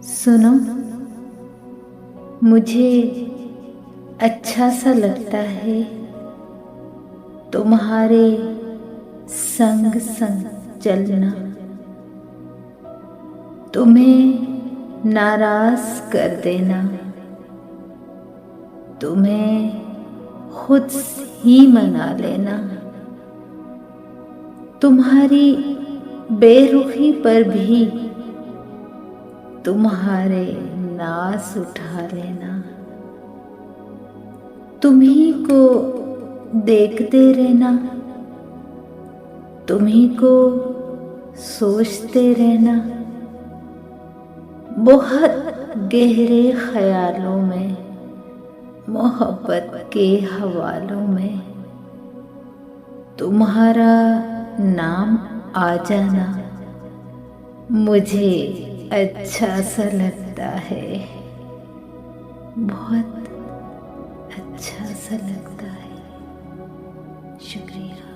सुनो, मुझे अच्छा सा लगता है तुम्हारे संग संग चलना। तुम्हें नाराज कर देना, तुम्हें खुद ही मना लेना। तुम्हारी बेरुखी पर भी तुम्हारे नाज उठा लेना। तुम्ही को देखते रहना, तुम्ही को सोचते रहना। बहुत गहरे ख्यालों में, मोहब्बत के हवालों में तुम्हारा नाम आ जाना मुझे अच्छा सा लगता है, बहुत अच्छा सा लगता है। शुक्रिया।